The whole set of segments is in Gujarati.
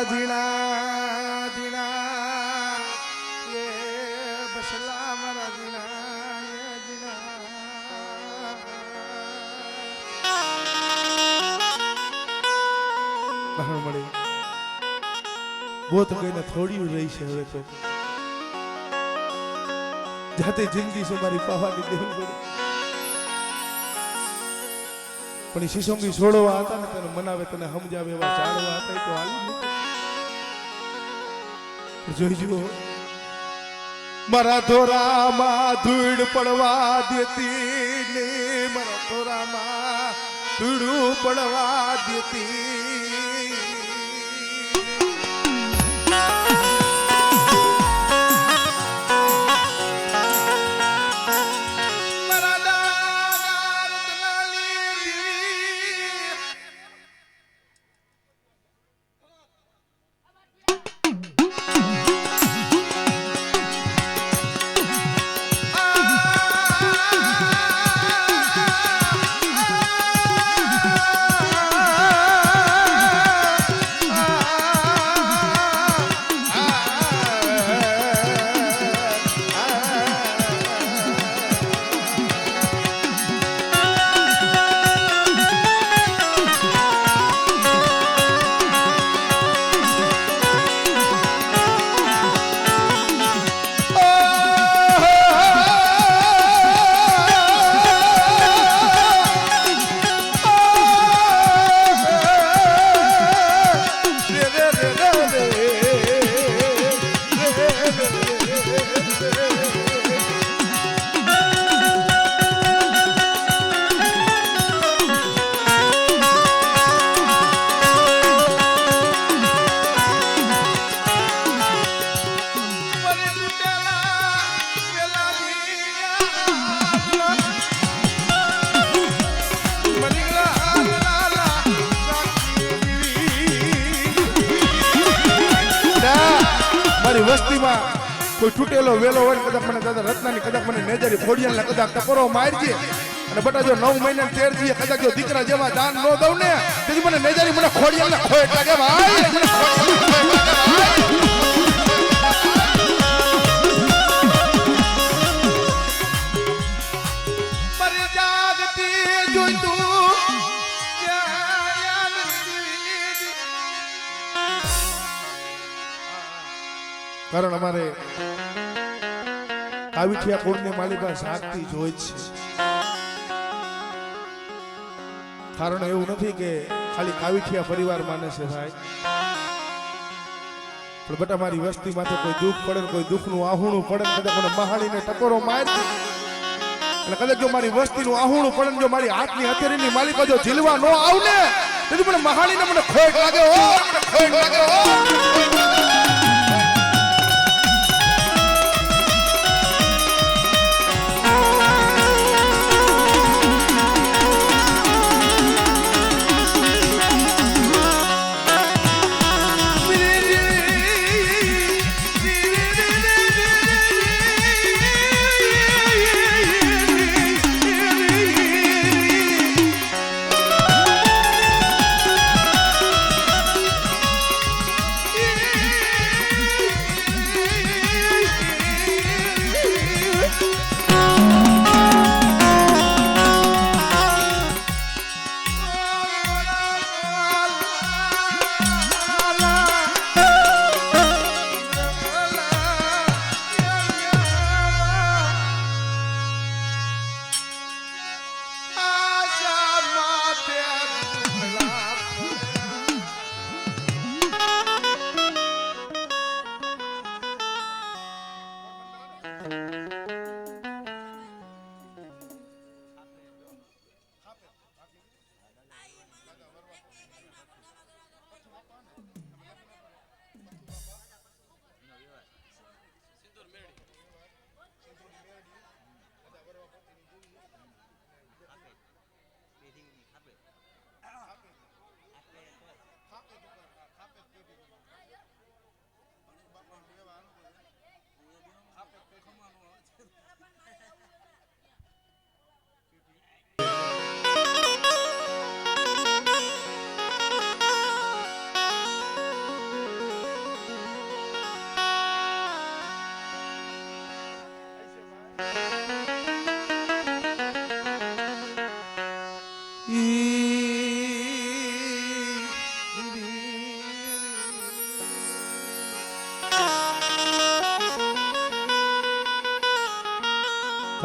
જીણા જીણા એ બસલા મારા જીણા એ જીણા બહાર મળે બહુ તો કઈને થોડી રહી છે હવે તો જાતે જિંદગી છે મારી પહાડી દેવી પડી પણ શિશોંગી છોડવા હતા ને તને મનાવે તને સમજાવે એવા ચાળવા હતા તો હાલી જોઈજો મારા ધોરામાં ધૂળ પડવા દેતી ને મારા ધોરામાં ધૂળ પડવા દેતી વસ્તીમાં કોઈ તૂટેલો વેલો હોય કદાચ મને દાદા રત્નાની કદાચ મને નેજારી ફોડિયાના કદાચ ટકોરો મારજે અને બટા જો 9 મહિના 13 દી કદાચ જો દીકરા જેવા દાન ન દઉં ને તેથી મને નેજારી મને ખોડિયાના ખોટ લાગે કારણ અમારે કાવીઠિયા કુળની માલિકા શાંતિ જોઈ છે કારણ એવું નથી કે ખાલી કાવીઠિયા પરિવાર માને છે ભાઈ પણ બટા મારી વસ્તી માથે કોઈ દુઃખ પડે કોઈ દુઃખનું આહુણું પડે કદાચ મને મહાળીને ટકોરો માર અને કદાચ જો મારી વસ્તીનું આહુણું પડે જો મારી હાથની હથેળીની માલિકા જો ઝીલવા ન આવને તેથી મને મહાળીને મને ખોટ લાગે મને ખોટ લાગે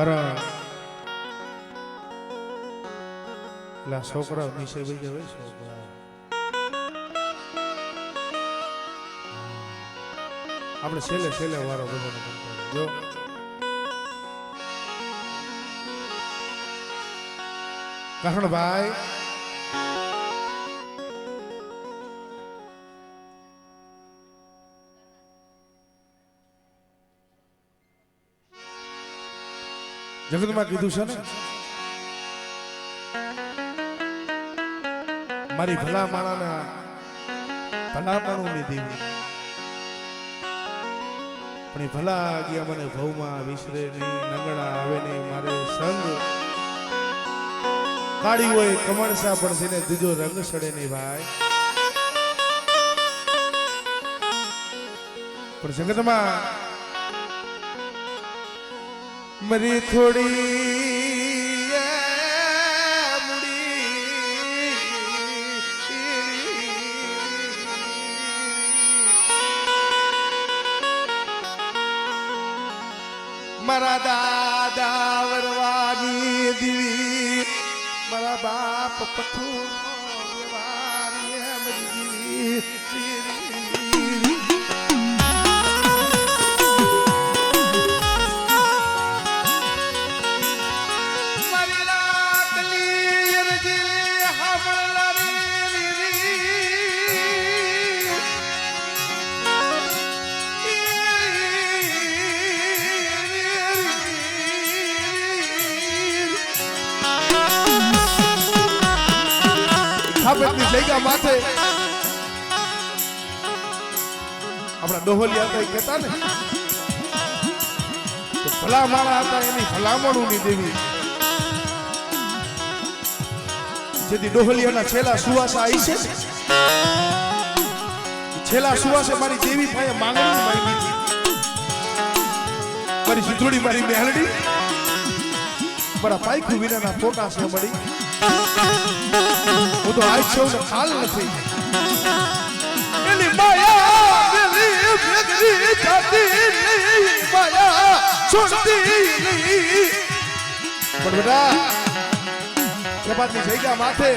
કારણ લા છોકરા નીચે બેસી જાય છોકરા આપણે છેલ્લે વારો બધાનો જો કારણ ભાઈ જગતમાં કીધું છે ને મારી ભલા માણાના ભલાપણું લીધી પણ એ ભલા ગયા મને ભવમાં વિસરે નહીં નંગણા આવે નહીં મારે સંગ કાળી હોય કમણસા પણ તેને દીજો રંગ સડે નહીં ભાઈ પણ જગતમાં મરી થોડી મારા દાદા વરવાની દીવી મારા બાપ પથ્થુ જગ્યા માથે આપણા ડોહલિયા હતા કહેતા ને ભલા માણા હતા એની ભલામણું ની દેવી જેથી ડોહલિયાના છેલ્લા સુવાસા આવી છે છેલ્લા સુવાસે મારી દેવી પાસે માંગણી માંગી હતી મારી સિદ્ધુડી મારી મેહલડી મારા પાયખું વિનાના ફોટા છે મળી હું તો આજ સૌને ખાલ નથી એની માયા વેલી વેગરી જાતી નહીં માયા છોડતી નહીં પણ બેટા કપાતની જગ્યા માથે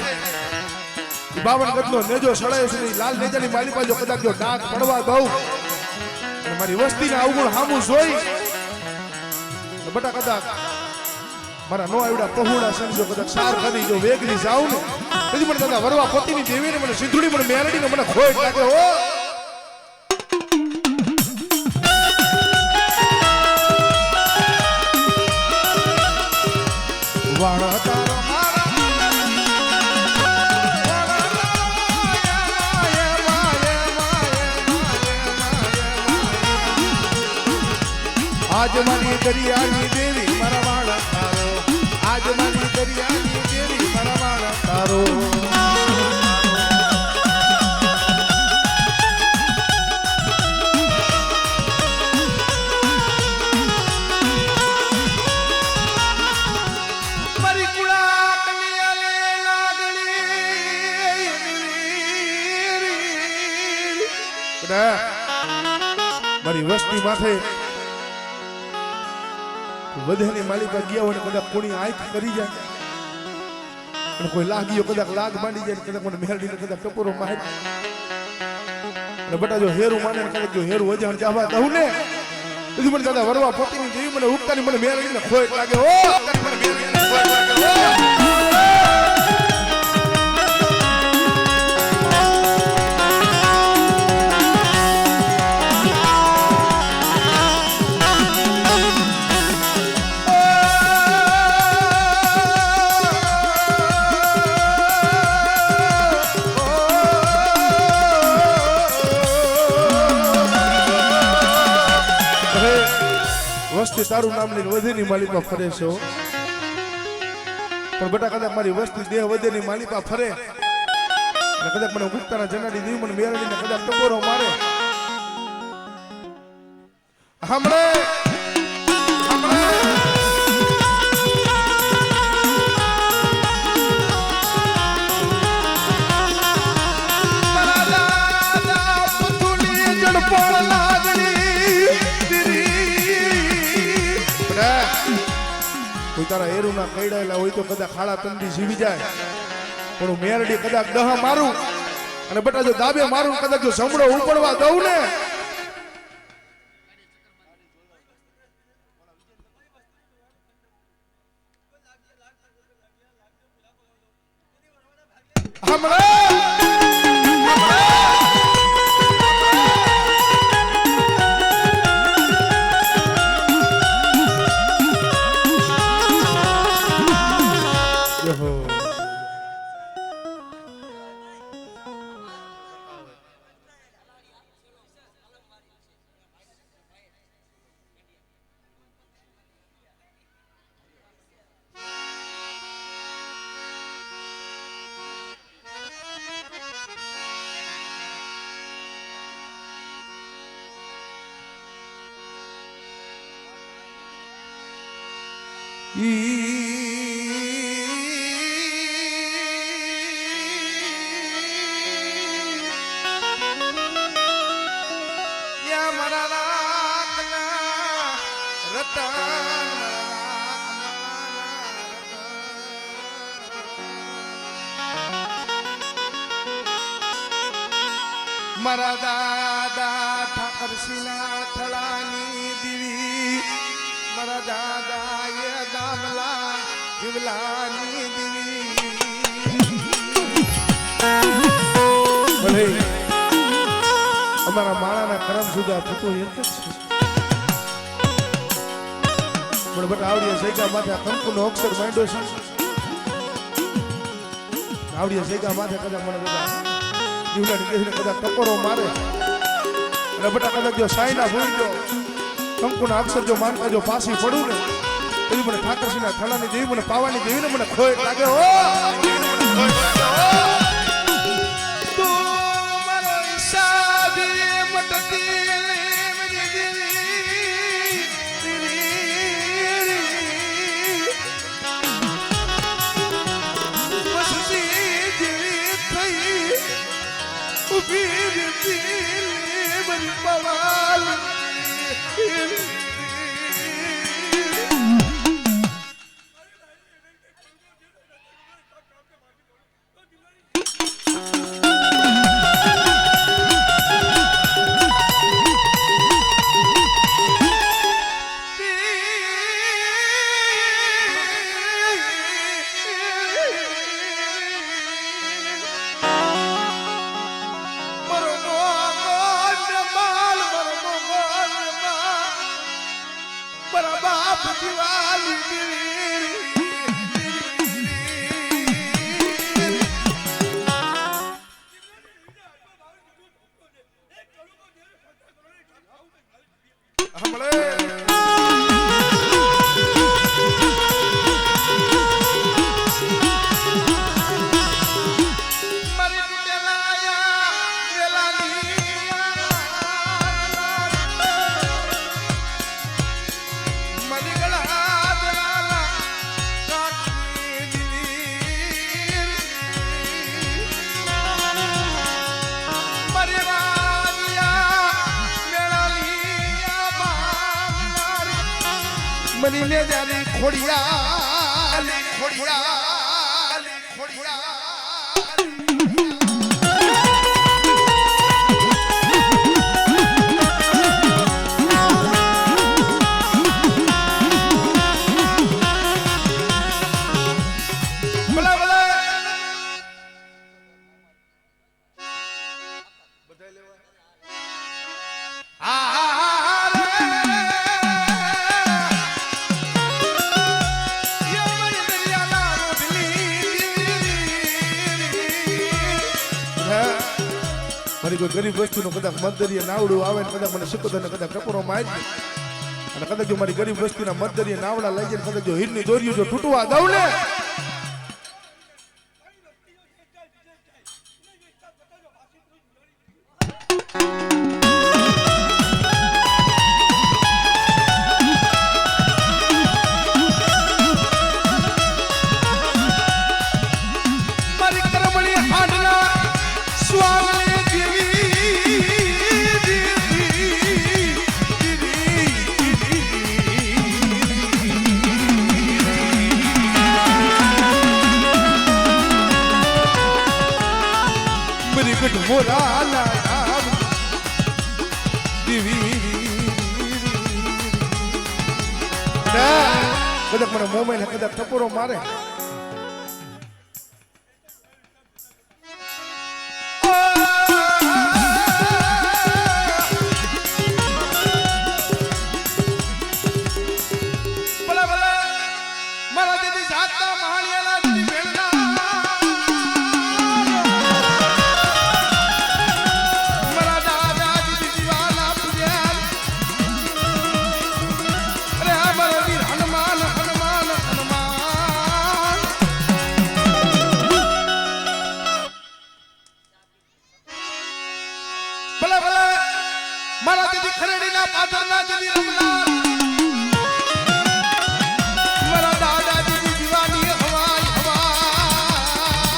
52 ગજનો નેજો સળાયો છે લાલ નેજાની માલી પાજો કદાચ જો ડાક પડવા દઉં અને મારી વસ્તીને અવગુણ હામું જોઈ બેટા કદાચ મારા નો આવડા પહોળા સમજો કદાચ સાર કરી જો વેગરી જાઉં ને તેથી મને દાદા વરવા પોતીની દેવીને મને સિંધુડી મને મેરડીને મને ખોટ લાગે હો વાળા તારો આજ મારી દરિયાની દેવી મારા વાળા તારો આજ મારી દરિયાની દેવી મારા વાળા તારો મારી કુળા કન્યાને લાગણી મારી વસ્તી માથે વધેની માલિકા ગયા હોય કદાચ કોની આંખ કરી જાય અને કોઈ લાગ્યો કદાચ લાગ માંડી જાય કદાચ મને મેરડીને કદાચ ટપોરો માર અને બટા જો હેરું માને કદાચ જો હેરું વજાણ જાવા દઉં ને તેથી મને દાદા વરવા પોતીની જેવી મને ઉગતાની મને મેરડીને ખોટ લાગે ઓ મને મેરડીને ખોટ લાગે વસ્તી તારું નામ લઈને વધેની માલિકા ફરે છે પણ બેટા કદાચ મારી વસ્તી દેહ વધેની માલિકા ફરે અને કદાચ મને ગુપ્તાના જનાડી દેવી મને મેરડીને કદાચ ટકોરો મારે હમણે કોઈ તારા એરુના કઈડાયેલા હોય તો કદાચ ખાડા તંદી જીવી જાય, પણ હું મેરડી કદાચ દહ મારું અને બટા જો દાબે મારું કદાચ જો સમડો ઉપડવા દઉં ને મારા દાદા ઠાકરસિંહના થળાની દીવી, મારા દાદા એ દામલા જીવલાની દીવી. ભલે અમારા માણાના કરમ સુધા થતો એક જ છે, પણ બટ આવડીએ સૈકા માથે કંકુનો અક્ષર માંડ્યો છે. આવડીએ સૈકા માથે કદાચ મને બધા જીવલાની દેહને કદાચ ટકોરો મારે અને બટા કદાચ જો સાઈના ભૂલી ગયો કંકુના અક્ષર જો માનતા જો પાછી પડું ને એવી મને ઠાકરસિંહના થળાની દેવી મને પાવાની દેવી ને મને ખોય લાગે હો. મનીને જાની ખોડિયા ખોડિયા ખોડિયા મારી કોઈ ગરીબ વસ્તીનું કદાચ મધદરીએ નાવડું આવે ને કદાચ મને શીખોદરને કદાચ ટકોરો મારી અને કદાચ જો મારી ગરીબ વસ્તીના મધદરીએ નાવડા લઈ જાય કદાચ જો હીરની દોરીઓ જો તૂટવા દઉં ને કદાચ મને મોબાઈલ કદાચ ટપોરો મારે ભલા ભલા મારા દીદી જાતના મહાણિયાના દીદી ભેળના મારા દાદા દીદી જીવાના પૂજ્યા અરે આ મારો વીર હનુમાન હનુમાન હનુમાન ભલા ભલા મારા દીદી ખરેડીના પાદરના દીદી રમનાર મારા દાદા દીદી જીવાની હવાઈ હવાઈ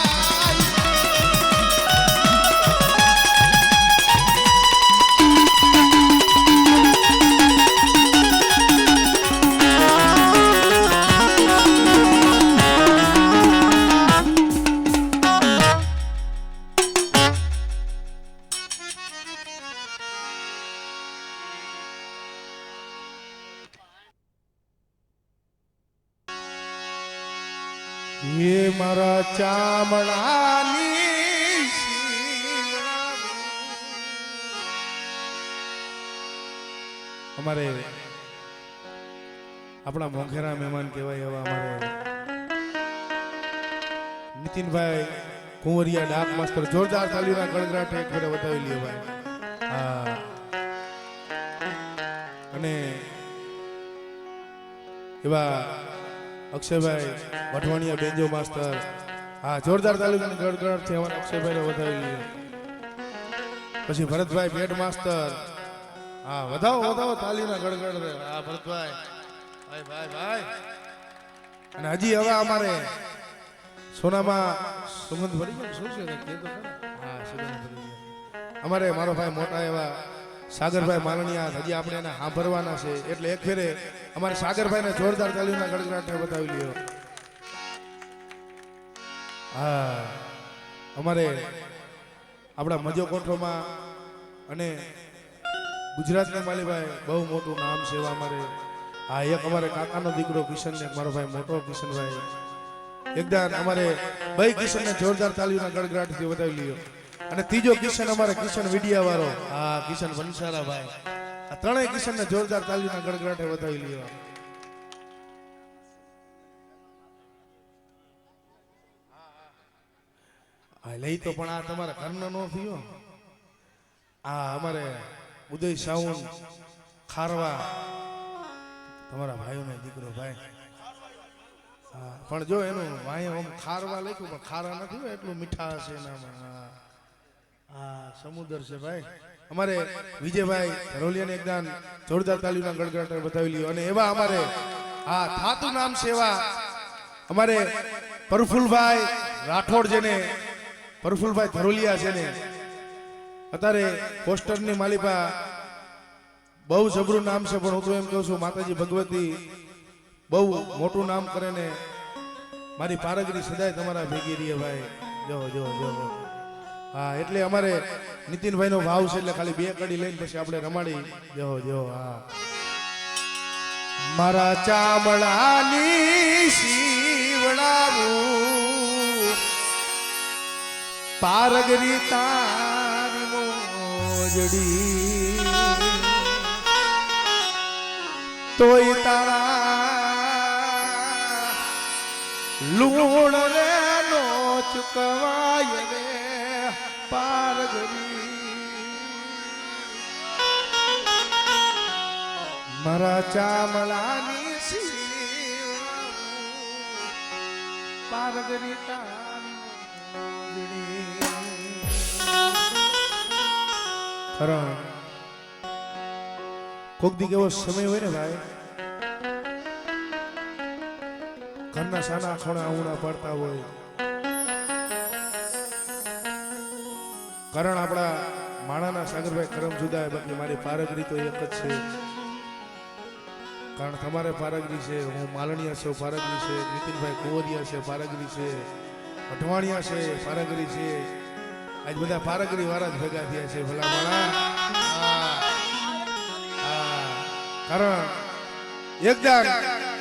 ये मारा चामड़ानी हमारे अपना मोघेरा मेहमान कहेवाय एवा हमारे नितिन भाई कुंवरिया डाक मास्टर जोरदार तालीना गड़गड़ाट एक फेरे बतावी લ્યો ભાઈ હા અને એવા અક્ષયભાઈ વઢવાણિયા બેન્જો માસ્ટર હા જોરદાર તાલીના ગડગડાટ થી અમારા અક્ષયભાઈને વધાવી લ્યો પછી ભરતભાઈ બેડ માસ્ટર હા વધાવો તાલીના ગડગડ હા ભરતભાઈ ભાઈ ભાઈ ભાઈ અને હજી હવે અમારે સોનામાં સુગંધ ભરી ગયો શું છે કે તો હા સુગંધ ભરી ગયો અમારે મારો ભાઈ મોટા એવા સાગરભાઈ માલણિયા હજી આપણે એને સાંભળવાના છે એટલે એક ફેરે અમારે સાગરભાઈને જોરદાર તાલીના ગડગડાટે બતાવી લ્યો હા અમારે આપણા મજો કોઠોમાં અને ગુજરાતના માલીભાઈ બહુ મોટું નામ છે એવા અમારે હા એક અમારે કાકાનો દીકરો કિશન ને મારો ભાઈ મોટો કિશનભાઈ એકદમ અમારે ભાઈ કિશનને જોરદાર તાલીના ગડગડાટથી બતાવી લ્યો અને ત્રીજો કિશન અમારે કિશન વિડિયા વાળો હા કિશન વંસારા ભાઈ આ ત્રણેય કિશનને જોરદાર તાલીના ગડગડાટે બતાવી લ્યો હા લઈ તો પણ આ તમારા ઘરનો નો થયો આ અમારે ઉદય સાઉન ખારવા તમારા ભાઈઓનો દીકરો ભાઈ હા પણ જો એનું ભાઈ આમ ખારવા લખ્યું પણ ખારા નથી હોય એટલું મીઠા હશે એનામાં હા સમુદ્ર છે ભાઈ અમારે વિજયભાઈ ધરોલિયાને એકદમ જોરદાર તાલીના ગડગડાટ બતાવી લ્યો અને એવા અમારે હા થાતું નામ છે એવા અમારે પરફુલભાઈ રાઠોડ જેને પરફુલભાઈ ધરોલિયા છે ને અત્યારે પોસ્ટરની માલિપા બહુ જબરું નામ છે પણ હું તો એમ કહું છું માતાજી ભગવતી બહુ મોટું નામ કરે ને મારી પારગરી સદાય તમારા ભેગી રહી ભાઈ જો જો જો હા એટલે અમારે નીતિનભાઈ નો ભાવ છે એટલે ખાલી બે કડી લઈને પછી આપણે રમાડી જો જો હા મારા ચામડાની શીવડાવું પારગરી તારી મોજડી તોય તારા લૂણ રે નો ચુકવાય રે પારગરી મારા ચામડાની પારગરી ખરા કોક દી કેવો સમય હોય ને ભાઈ ઘરના સાના ખોણા આવુણા પડતા હોય કારણ આપણા માણાના સાગરભાઈ કરમ જુદા બાકી મારી પારગરી તો એક જ છે કારણ તમારે પારગરી છે હું માલણિયા છું પારગરી છે નીતિનભાઈ કુંવરિયા છે પારગરી છે અઠવાણિયા છે પારગરી છે આજ બધા પારગરી વાળા જ ભેગા થયા છે ભલા માણા કારણ એકદમ